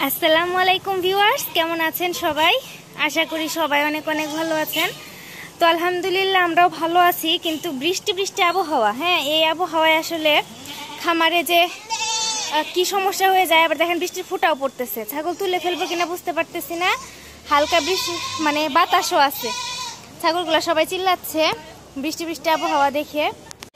আসসালামু আলাইকুম ভিউয়ার্স, কেমন আছেন সবাই? আশা করি সবাই অনেক অনেক ভালো আছেন। তো আলহামদুলিল্লাহ আমরাও ভালো আছি, কিন্তু বৃষ্টি বৃষ্টি আবহাওয়া, হ্যাঁ এই আবহাওয়ায় আসলে খামারে যে কি সমস্যা হয়ে যায়। আবার দেখেন বৃষ্টির ফোঁটাও পড়তেছে, ছাগল তুলে ফেলবো কিনা বুঝতে পারতেছি না। হালকা বৃষ্টি মানে বাতাসও আছে, ছাগলগুলো সবাই চিল্লাচ্ছে বৃষ্টি বৃষ্টি আবহাওয়া দেখে।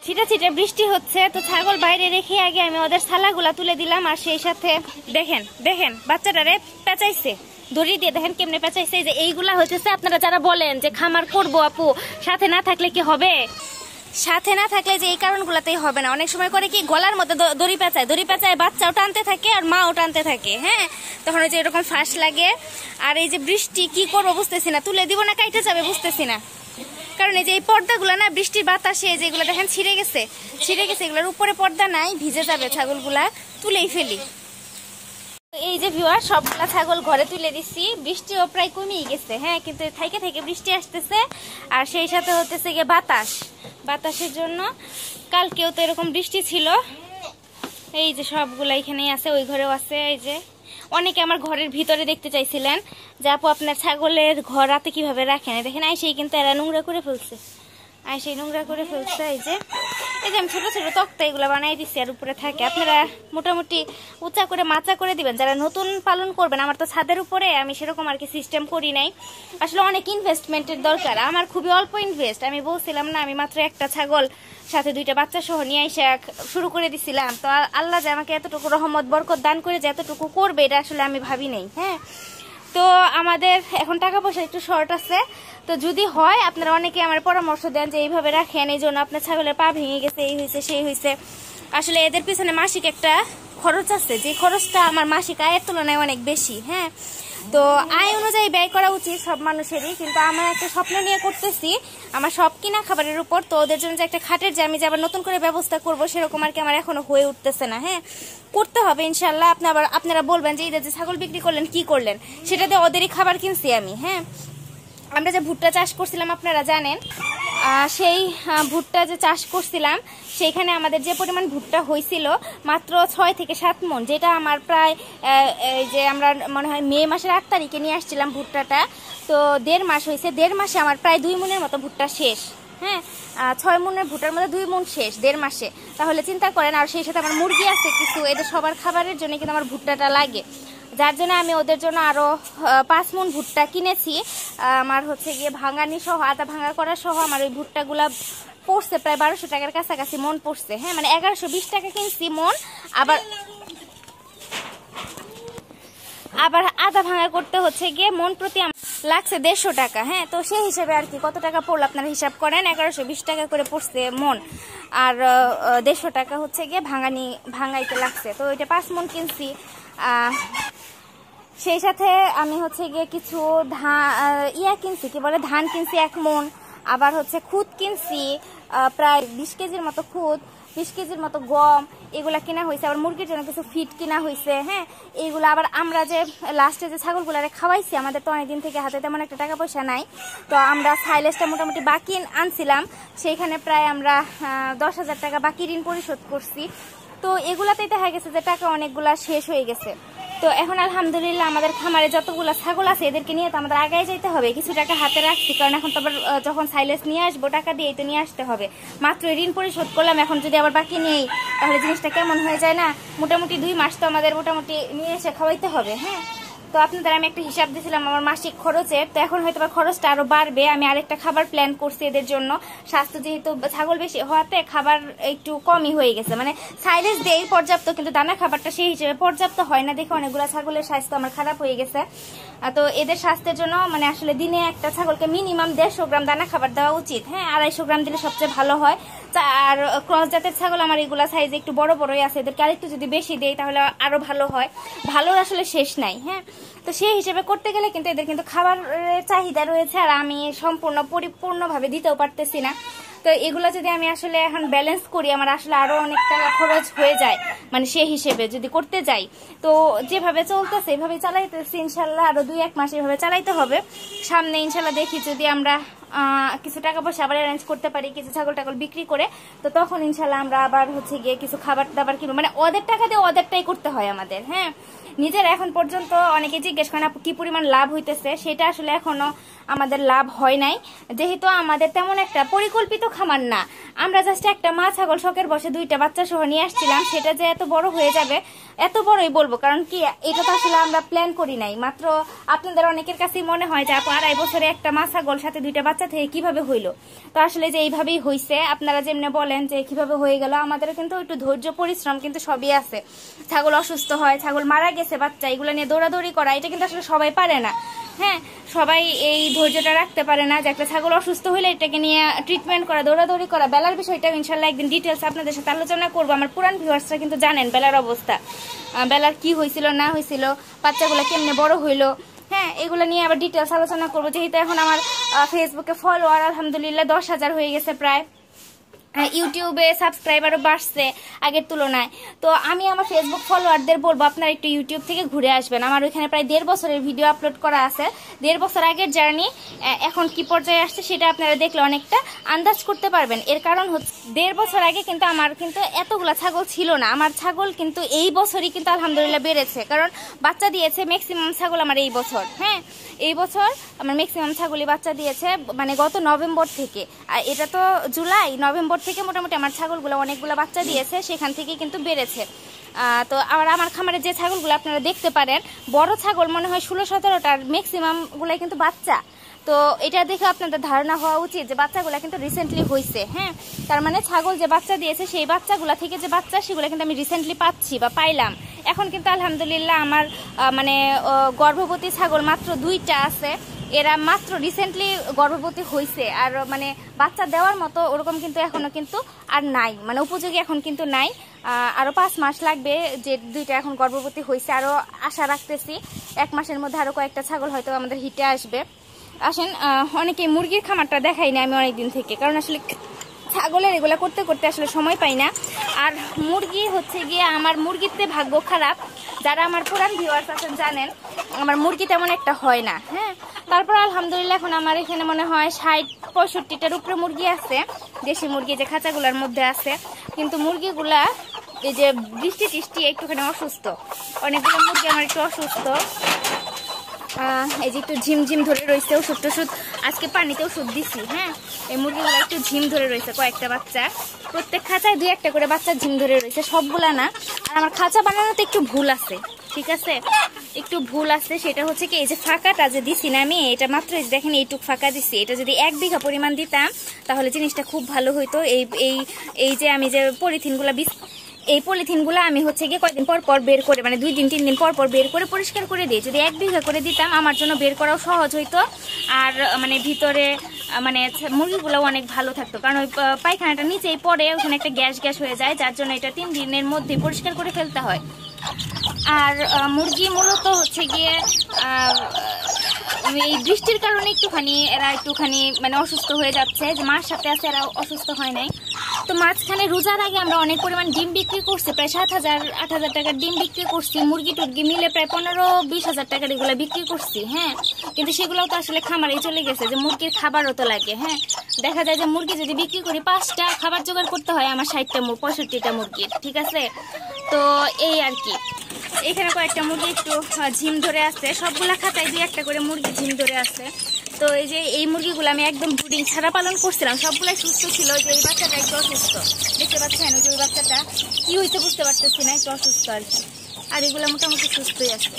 ছিটে ছিটে বৃষ্টি হচ্ছে, তো ছাগল বাইরে রেখে আগে আমি ওদের ছালাগুলা তুলে দিলাম। আর সেই সাথে দেখেন দেখেন বাচ্চাটারে পেঁচাইছে দড়ি দিয়ে, দেখেন কেমনে পেঁচাইছে। যে এইগুলা হচ্ছে আপনারা যারা বলেন যে খামার করবো আপু, সাথে না থাকলে কি হবে? সাথে না থাকলে যে এই কারণগুলোতেই হবে না। অনেক সময় করে কি গলার মধ্যে দড়ি পেঁচায় বাচ্চাও টানতে থাকে আর মাও টানতে থাকে, হ্যাঁ তখন ওই যে এরকম ফাঁস লাগে। আর এই যে বৃষ্টি কি করবো বুঝতেছি না, তুলে দিব না কাইটে যাবে বুঝতেছি না। কারণ এই যে এই পর্দাগুলো না বৃষ্টির বাতাসে যেগুলো দেখেন ছিঁড়ে গেছে, এগুলোর উপরে পর্দা নাই, ভিজে যাবে ছাগলগুলা, তুলেই ফেলি। এই যে ভিউয়ার সবগুলা ছাগল ঘরে তুলে দিচ্ছি, বৃষ্টিও প্রায় কমিয়ে গেছে, হ্যাঁ কিন্তু থেকে থেকে বৃষ্টি আসতেছে। আর সেই সাথে হতেছে গিয়ে বাতাসের জন্য কালকেও তো এরকম বৃষ্টি ছিল। এই যে সবগুলা এখানেই আছে, ওই ঘরেও আছে। এই যে অনেকে আমার ঘরের ভিতরে দেখতে চাইছিলেন যে আপু আপনার ছাগলের ঘর রাতে কিভাবে রাখেন, দেখেন আইসেই কিন্তু এরা নোংরা করে ফেলছে, এই যে আমি ছোট ছোট তক্তা এগুলো বানাই দিচ্ছি আর উপরে থাকে। আপনারা মোটামুটি উঁচা করে মাচা করে দিবেন যারা নতুন পালন করবেন। আমার তো ছাদের উপরে, আমি সেরকম আর কি সিস্টেম করি নাই। আসলে অনেক ইনভেস্টমেন্টের দরকার, আমার খুবই অল্প ইনভেস্ট। আমি বলছিলাম না আমি মাত্র একটা ছাগল সাথে 2টা বাচ্চা সহ নিয়ে এসে শুরু করে দিছিলাম। তো আল্লাহ যে আমাকে এতটুকু রহমত বরকত দান করে যে এতটুকু করবে, এটা আসলে আমি ভাবি নাই। হ্যাঁ তো আমাদের এখন টাকা পয়সা একটু শর্ট আছে, তো যদি হয় আপনারা অনেকে আমার পরামর্শ দেন যে এইভাবে রাখেন, এই জন্য আপনার ছাগলের পা ভেঙে গেছে, এই হয়েছে সেই হয়েছে। আসলে এদের পিছনে মাসিক একটা খরচ আছে, যে খরচটা আমার মাসিক আয়ের তুলনায় অনেক বেশি। হ্যাঁ তো আয় অনুযায়ী ব্যয় করা উচিত সব মানুষেরই, কিন্তু আমার একটা স্বপ্ন নিয়ে করতেছি, আমার সব কিনা খাবারের উপর। তো ওদের জন্য যে একটা খাটের যে আমি যে আবার নতুন করে ব্যবস্থা করবো, সেরকম আর কি আমার এখনো হয়ে উঠতেছে না। হ্যাঁ করতে হবে ইনশাল্লাহ। আপনারা বলবেন যে ঈদের যে ছাগল বিক্রি করলেন কি করলেন, সেটা দিয়ে ওদেরই খাবার কিনছি আমি। হ্যাঁ আমরা যে ভুট্টা চাষ করছিলাম আপনারা জানেন, সেই ভুট্টা যে চাষ করছিলাম সেইখানে আমাদের যে পরিমাণ ভুট্টা হয়েছিল মাত্র 6 থেকে 7 মণ, যেটা আমার প্রায় যে আমরা মনে হয় মে মাসের 8 তারিখে নিয়ে আসছিলাম ভুট্টাটা। তো 1.5 মাস হয়েছে, 1.5 মাসে আমার প্রায় 2 মণের মতো ভুট্টা শেষ। হ্যাঁ 6 মণের ভুট্টার মধ্যে 2 মণ শেষ 1.5 মাসে, তাহলে চিন্তা করেন। আর সেই সাথে আমার মুরগি আছে কিছু, এদের সবার খাবারের জন্য কিন্তু আমার ভুট্টাটা লাগে, যার জন্য আমি ওদের জন্য আরো 5 মণ ভুট্টা কিনেছি। আমার হচ্ছে গিয়ে ভাঙানি সহ আদা ভাঙা করা সহ আমার ওই ভুট্টাগুলা পড়ছে প্রায় 1200 টাকার কাছাকাছি মন পড়ছে। হ্যাঁ মানে 1120 টাকা কিনছি মন। আবার আদা ভাঙা করতে হচ্ছে গিয়ে মন প্রতি লাগছে 150 টাকা। হ্যাঁ তো সেই হিসেবে আর কি কত টাকা পড়লো আপনারা হিসাব করেন, 1120 টাকা করে পড়ছে মন, আর 150 টাকা হচ্ছে গিয়ে ভাঙাইতে লাগছে। তো ওইটা 5 মণ কিনছি। সেই সাথে আমি হচ্ছে গিয়ে কিছু কিনছি, কি বলে ধান কিনছি 1 মণ, আবার হচ্ছে খুদ কিনছি প্রায় 20 কেজির মতো খুদ, 20 কেজির মতো গম, এগুলা কিনা হয়েছে। আবার মুরগির জন্য কিছু ফিট কিনা হয়েছে। হ্যাঁ এইগুলো আবার আমরা যে লাস্টে যে ছাগলগুলারে খাওয়াইছি, আমাদের তো অনেকদিন থেকে হাতে তেমন একটা টাকা পয়সা নাই, তো আমরা সাইলেজটা মোটামুটি বাকি আনছিলাম, সেইখানে প্রায় আমরা 10,000 টাকা বাকি ঋণ পরিশোধ করছি। তো এগুলাতেই দেখা গেছে যে টাকা অনেকগুলা শেষ হয়ে গেছে। তো এখন আলহামদুলিল্লাহ আমাদের খামারে যতগুলো ছাগল আছে এদেরকে নিয়ে তো আমাদের আগায় যাইতে হবে, কিছু টাকা হাতে রাখছি, কারণ এখন তো আবার যখন সাইলেজ নিয়ে আসবো টাকা দিয়েই তো নিয়ে আসতে হবে। মাত্র ঋণ পরিশোধ করলাম, এখন যদি আবার বাকি নেই তাহলে জিনিসটা কেমন হয়ে যায় না। মোটামুটি 2 মাস তো আমাদের মোটামুটি নিয়ে এসে খাওয়াইতে হবে। হ্যাঁ তো আপনাদের আমি একটা হিসাব দিয়েছিলাম আমার মাসিক খরচের, তো এখন হয়তো খরচটা আরো বাড়বে। আমি আরেকটা খাবার প্ল্যান করছি এদের জন্য, স্বাস্থ্য যেহেতু ছাগল বেশি হওয়াতে খাবার একটু কমই হয়ে গেছে, মানে সাইলেজ দেই পর্যাপ্ত, কিন্তু দানা খাবারটা সেই হিসেবে পর্যাপ্ত হয় না দেখে অনেকগুলো ছাগলের স্বাস্থ্য আমার খারাপ হয়ে গেছে। তো এদের স্বাস্থ্যের জন্য মানে আসলে দিনে একটা ছাগলকে মিনিমাম 150 গ্রাম দানা খাবার দেওয়া উচিত। হ্যাঁ 250 গ্রাম দিলে সবচেয়ে ভালো হয়। আর ক্রস জাতের ছাগল আমার এগুলা সাইজে একটু বড় বড়ই আছে, এদেরকে আরেকটু যদি বেশি দেই তাহলে আরো ভালো হয়, ভালোর আসলে শেষ নাই। হ্যাঁ তো সেই হিসেবে করতে গেলে কিন্তু এদের কিন্তু খাবারের চাহিদা রয়েছে, আর আমি পরিপূর্ণভাবে দিতেও পারতেছি না। তো এগুলো যদি আমি আসলে এখন ব্যালেন্স করি, আমার আসলে আরো অনেক টাকা খরচ হয়ে যায়, মানে সেই হিসেবে যদি করতে যাই। তো যেভাবে চলতেছে এভাবে চালাইতেছি, ইনশাল্লাহ আরো 2-1 মাস এভাবে চালাইতে হবে। সামনে ইনশাল্লাহ দেখি যদি আমরা কিছু টাকা পয়সা আবার অ্যারেঞ্জ করতে পারি কিছু ছাগল টাগল বিক্রি করে, তো তখন ইনশাল্লাহ আমরা আবার হচ্ছে গিয়ে কিছু খাবার দাবার কিনবো, মানে ওদের টাকা দিয়ে ওদেরটাই করতে হয় আমাদের। হ্যাঁ নিজের এখন পর্যন্ত অনেকে জিজ্ঞেস করেন আপু কি পরিমাণ লাভ হইতেছে, সেটা আসলে এখনো আমাদের লাভ হয় নাই, যেহেতু আমাদের তেমন একটা পরিকল্পিত খামার না। আমরা জাস্ট একটা মা ছাগল শখের বসে 2টা বাচ্চা সহ নিয়ে আসছিলাম, সেটা যে এত বড় হয়ে যাবে এত বড়ই বলবো, কারণ কি এটা তো আসলে আমরা প্ল্যান করি নাই। মাত্র আপনাদের অনেকের কাছেই মনে হয় যে আপু 2.5 বছরে একটা মা ছাগল সাথে 2টা বাচ্চা থেকে কিভাবে হইলো, তো আসলে যে এইভাবেই হইছে। আপনারা যেমনি বলেন যে কিভাবে হয়ে গেল, আমাদের কিন্তু একটু ধৈর্য পরিশ্রম কিন্তু সবই আছে। ছাগল অসুস্থ হয়, ছাগল মারা গেছে বাচ্চা, এগুলো নিয়ে দৌড়াদৌড়ি করা এটা কিন্তু আসলে সবাই পারে না। হ্যাঁ, সবাই এই ধৈর্যটা রাখতে পারে না যে একটা ছাগল অসুস্থ হলে এটাকে নিয়ে ট্রিটমেন্ট করা, দৌড়াদৌড়ি করা। বেলার বিষয়টা ইনশাল্লাহ একদিন ডিটেলস আপনাদের সাথে আলোচনা করবো। আমার পুরান ভিউয়ার্সরা কিন্তু জানেন বেলার অবস্থা, বেলার কি হয়েছিল না হয়েছিল, বাচ্চাগুলো কেমনে বড় হইলো, হ্যাঁ এগুলো নিয়ে আবার ডিটেলস আলোচনা করবো। যেহেতু এখন আমার ফেসবুকে ফলোয়ার আলহামদুলিল্লাহ 10,000 হয়ে গেছে প্রায়, ইউটিউবে সাবস্ক্রাইবারও বাড়ছে আগের তুলনায়। তো আমি আমার ফেসবুক ফলোয়ারদের বলবো আপনারা একটু ইউটিউব থেকে ঘুরে আসবেন। আমার ওইখানে প্রায় 1.5 বছরের ভিডিও আপলোড করা আছে। 1.5 বছর আগের জার্নি এখন কি পর্যায়ে আসছে সেটা আপনারা দেখলে অনেকটা আন্দাজ করতে পারবেন। এর কারণ হচ্ছে 1.5 বছর আগে কিন্তু আমার কিন্তু এতগুলা ছাগল ছিল না। আমার ছাগল কিন্তু এই বছরই কিন্তু আলহামদুলিল্লাহ বেড়েছে, কারণ বাচ্চা দিয়েছে ম্যাক্সিমাম ছাগল আমার এই বছর। হ্যাঁ, এই বছর আমার ম্যাক্সিমাম ছাগলই বাচ্চা দিয়েছে, মানে গত নভেম্বর থেকে। আর এটা তো জুলাই, নভেম্বর থেকে মোটামুটি আমার ছাগলগুলো অনেকগুলো বাচ্চা দিয়েছে, সেখান থেকে কিন্তু বেড়েছে। তো আর আমার খামারে যে ছাগলগুলো আপনারা দেখতে পারেন, বড় ছাগল মনে হয় 16-17টার, ম্যাক্সিমাম গুলাই কিন্তু বাচ্চা। তো এটা দেখে আপনাদের ধারণা হওয়া উচিত যে বাচ্চাগুলো কিন্তু রিসেন্টলি হয়েছে। হ্যাঁ, তার মানে ছাগল যে বাচ্চা দিয়েছে সেই বাচ্চাগুলা থেকে যে বাচ্চা সেগুলো কিন্তু আমি রিসেন্টলি পাচ্ছি বা পাইলাম। এখন কিন্তু আলহামদুলিল্লাহ আমার মানে গর্ভবতী ছাগল মাত্র 2টা আছে, এরা মাত্র রিসেন্টলি গর্ভবতী হয়েছে। আর মানে বাচ্চা দেওয়ার মতো ওরকম কিন্তু এখনো কিন্তু আর নাই, মানে উপযোগী এখন কিন্তু নাই। আরো 5 মাস লাগবে যে 2টা এখন গর্ভবতী হয়েছে। আরো আশা রাখতেছি 1 মাসের মধ্যে আরো কয়েকটা ছাগল হয়তো আমাদের হিটে আসবে। আসেন, অনেকে মুরগির খামারটা দেখাই না আমি অনেকদিন থেকে, কারণ আসলে ছাগলের এগুলো করতে করতে আসলে সময় পাই না। আর মুরগি হচ্ছে গিয়ে আমার মুরগিতে ভাগ্য খারাপ, যারা আমার পুরান ভিউয়ার্স আছেন জানেন আমার মুরগি তেমন একটা হয় না। হ্যাঁ, তারপর আলহামদুলিল্লাহ এখন আমার এখানে মনে হয় 60-65টার উপরে মুরগি আছে, দেশি মুরগি যে খাঁচাগুলোর মধ্যে আছে। কিন্তু মুরগিগুলা এই যে বৃষ্টি টিষ্টি একটুখানি অসুস্থ, অনেকগুলো মুরগি আমার একটু অসুস্থ। এই যে একটু ঝিমঝিম ধরে রয়েছে, ওষুধ টষুধ আজকে পানিতে ওষুধ দিছি। হ্যাঁ, এই মুরগিগুলো একটু ঝিম ধরে রয়েছে, কয়েকটা বাচ্চা, প্রত্যেক খাঁচায় 2-1টা করে বাচ্চা ঝিম ধরে রয়েছে, সবগুলা না। আর আমার খাঁচা বানানোতে একটু ভুল আছে, ঠিক আছে, একটু ভুল আছে। সেটা হচ্ছে কি এই যে ফাঁকাটা যে দিছি না আমি, এটা মাত্র দেখেন এইটুক ফাঁকা দিছি, এটা যদি 1 বিঘা পরিমাণ দিতাম তাহলে জিনিসটা খুব ভালো হইতো। এই যে আমি যে এই পলিথিনগুলো আমি হচ্ছে গিয়ে কয়েকদিন পর পর বের করে, মানে 2 দিন 3 দিন পর পর বের করে পরিষ্কার করে দিই। যদি 1 বিঘা করে দিতাম আমার জন্য বের করাও সহজ হইতো, আর মানে ভিতরে মানে মুরগিগুলো অনেক ভালো থাকতো। কারণ ওই পায়খানাটা নিচেই পড়ে, ওখানে একটা গ্যাস হয়ে যায়, যার জন্য এটা 3 দিনের মধ্যে পরিষ্কার করে ফেলতে হয়। আর মুরগি মূলত হচ্ছে গিয়ে এই বৃষ্টির কারণে এরা একটুখানি মানে অসুস্থ হয়ে যাচ্ছে। যে মার সাথে আছে এরা অসুস্থ হয় নাই। তো মাঝখানে রোজার আগে আমরা অনেক পরিমাণ ডিম বিক্রি করছি, প্রায় 7,000-8,000 টাকার ডিম বিক্রি করছি। মুরগি টুরগি মিলে প্রায় 15-20 হাজার টাকার এগুলো বিক্রি করছি। হ্যাঁ, কিন্তু সেগুলোও তো আসলে খামারে চলে গেছে, যে মুরগির খাবারও তো লাগে। হ্যাঁ, দেখা যায় যে মুরগি যদি বিক্রি করি 5টা খাবার জোগাড় করতে হয় আমার 65টা মুরগির, ঠিক আছে। তো এই আর কি, এখানে কয়েকটা মুরগি একটু ঝিম ধরে আছে, সবগুলা খাতায় 2-1টা করে মুরগি ঝিম ধরে আছে। তো এই যে এই মুরগিগুলো আমি একদম ব্রুডিং ছাড়া পালন করছিলাম, সবগুলাই সুস্থ ছিল। যে এই বাচ্চাটা একটু অসুস্থ, দেখতে পাচ্ছেন যে ওই বাচ্চাটা কি হয়েছে বুঝতে পারতেছি না, একটু অসুস্থ আর কি। আর এগুলো মোটামুটি সুস্থই আছে।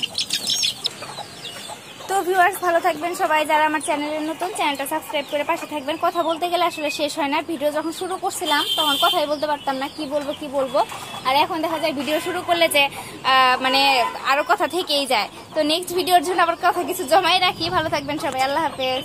তো ভিউয়ার্স ভালো থাকবেন সবাই, যারা আমার চ্যানেলের নতুন, চ্যানেলটা সাবস্ক্রাইব করে পাশে থাকবেন। কথা বলতে গেলে আসলে শেষ হয় না। ভিডিও যখন শুরু করছিলাম তখন কথাই বলতে পারতাম না, কি বলবো। আর এখন দেখা যায় ভিডিও শুরু করলে যে মানে আরো কথা থেকেই যায়। তো নেক্সট ভিডিওর জন্য আবার কথা কিছু জমাই রাখি। ভালো থাকবেন সবাই, আল্লাহ হাফেজ।